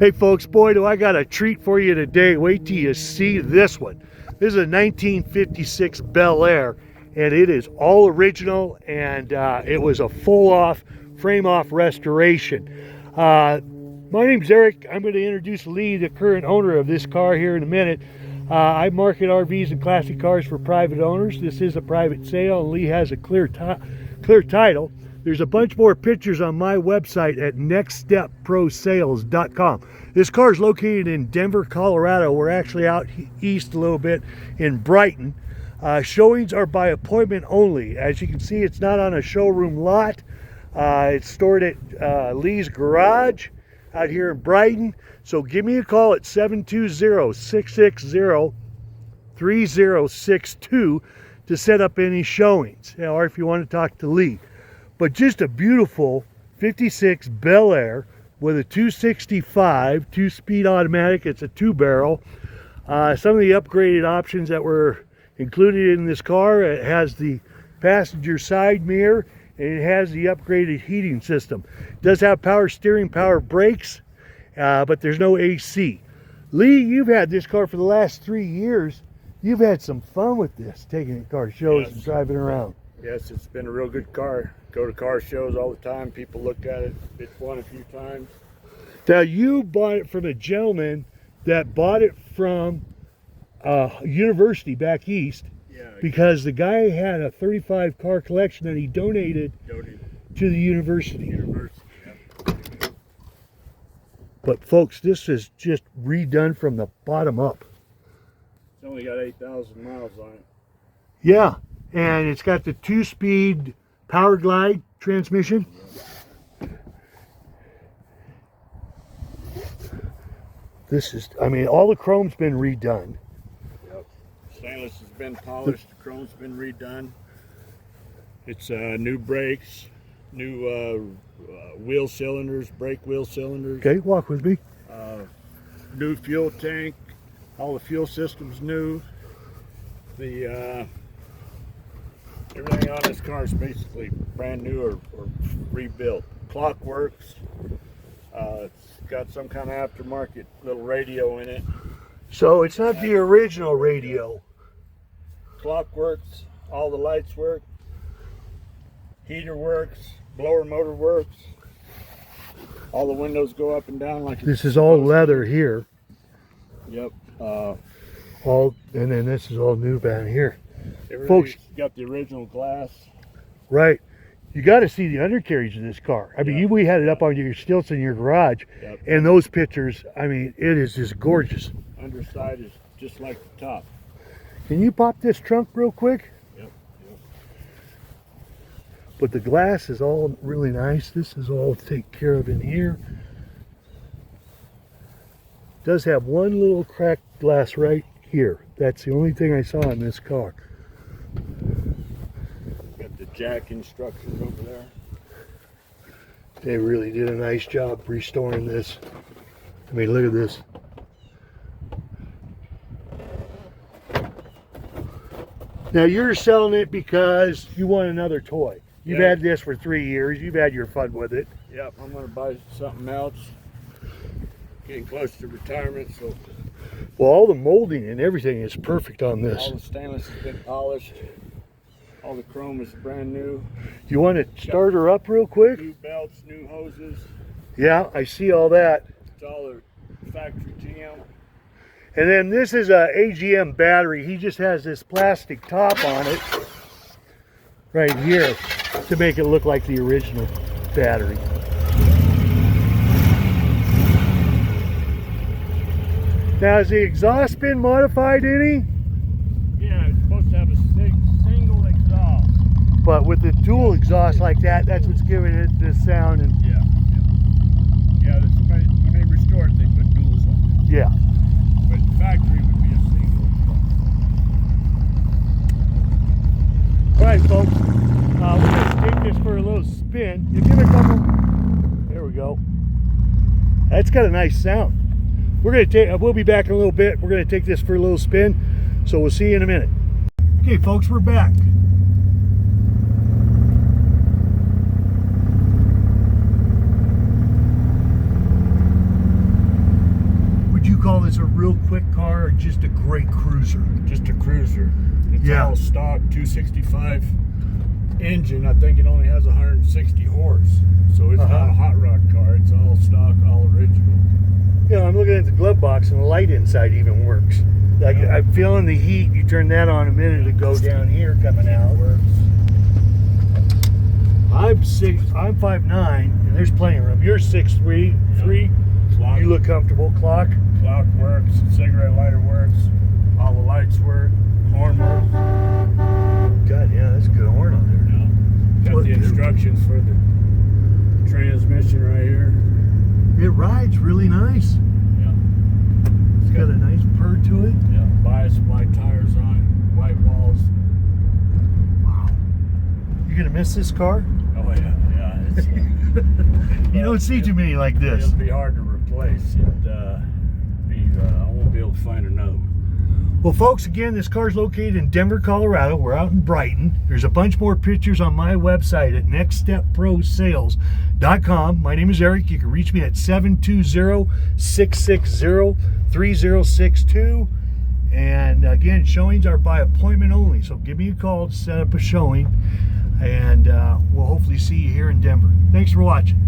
Hey folks, boy do I got a treat for you today. Wait till you see this one. This is a 1956 Bel Air, and it is all original, and it was a full-off, frame-off restoration. My name's Eric. I'm going to introduce Lee, the current owner of this car, here in a minute. I market RVs and classic cars for private owners. This is a private sale, and Lee has a clear title. There's a bunch more pictures on my website at nextstepprosales.com. This car is located in Denver, Colorado. We're actually out east a little bit in Brighton. Showings are by appointment only. As you can see, it's not on a showroom lot. It's stored at Lee's garage out here in Brighton. So give me a call at 720-660-3062 to set up any showings, or if you want to talk to Lee. But just a beautiful 56 Bel Air with a 265 2-speed automatic. It's a 2-barrel. Some of the upgraded options that were included in this car: it has the passenger side mirror, and it has the upgraded heating system. It does have power steering, power brakes, but there's no AC. Lee, you've had this car for the last 3 years. You've had some fun with this, taking it to car shows and driving around. Yes, it's been a real good car. Go to car shows all the time. People look at it. It's won a few times. Now, you bought it from a gentleman that bought it from a university back east, because the guy had a 35 car collection that he donated to the university. But folks, this is just redone from the bottom up. It's only got 8,000 miles on it. Yeah, and it's got the 2-speed power glide transmission. This is, I mean, all the chrome's been redone. Yep. Stainless has been polished, the chrome's been redone. It's new brakes, new wheel cylinders, brake wheel cylinders. Okay, walk with me. New fuel tank, all the fuel systems new. The everything on this car is basically brand new or rebuilt. Clock works. It's got some kind of aftermarket little radio in it. So it's not the original radio. Clock works. All the lights work. Heater works. Blower motor works. All the windows go up and down like this is all leather here. Yep. And then this is all new down here. Folks, got the original glass. Right. You got to see the undercarriage of this car. I mean, we had it up on your stilts in your garage, and those pictures, I mean, it is just gorgeous. Underside is just like the top. Can you pop this trunk real quick? Yep. But the glass is all really nice. This is all taken care of in here. It does have one little cracked glass right here. That's the only thing I saw in this car. Got the jack instructions over there. They really did a nice job restoring this. I mean, look at this. Now, you're selling it because you want another toy. You've had this for 3 years. You've had your fun with it. Yep, I'm going to buy something else. Getting close to retirement, so. Well, all the molding and everything is perfect on this. All the stainless has been polished. All the chrome is brand new. You want to start her up real quick? New belts, new hoses. Yeah, I see all that. It's all the factory GM. And then this is a AGM battery. He just has this plastic top on it right here to make it look like the original battery. Now, has the exhaust been modified any? Yeah, it's supposed to have a single exhaust. But with the dual exhaust like that, that's what's giving it this sound. And yeah. Somebody, when they restore it, they put duals on it. Yeah. But the factory would be a single exhaust. All right, folks. We're going to take this for a little spin. You give it a couple. There we go. That's got a nice sound. We'll be back in a little bit. We're going to take this for a little spin, so we'll see you in a minute. Okay, folks, we're back. call this a real quick car or just a great cruiser? Just a cruiser. It's Yeah. all stock 265 engine. I think it only has 160 horse. So it's not a hot rod car. It's all stock, all original. Yeah, I'm looking at the glove box and the light inside even works. Like I'm feeling the heat. You turned that on a minute ago down here coming out. Works. I'm 5'9", and there's plenty of room. You're 6'3", 3. Clock, You look comfortable. Clock. clock works. Cigarette lighter works. All the lights work. Horn works. God, yeah, that's a good horn on there. Yeah. Got What- the instructions for the transmission right here. It rides really nice. Yeah. It's got a nice purr to it. Yeah. Bias white tires on. White walls. Wow. You gonna miss this car? Oh yeah, yeah. It's, You don't see too many like this. It'll be hard to replace. I won't be able to find another one. Well, folks, again, this car's located in Denver, Colorado. We're out in Brighton. There's a bunch more pictures on my website at nextstepprosales.com. My name is Eric. You can reach me at 720-660-3062. And again, showings are by appointment only. So give me a call to set up a showing. And we'll hopefully see you here in Denver. Thanks for watching.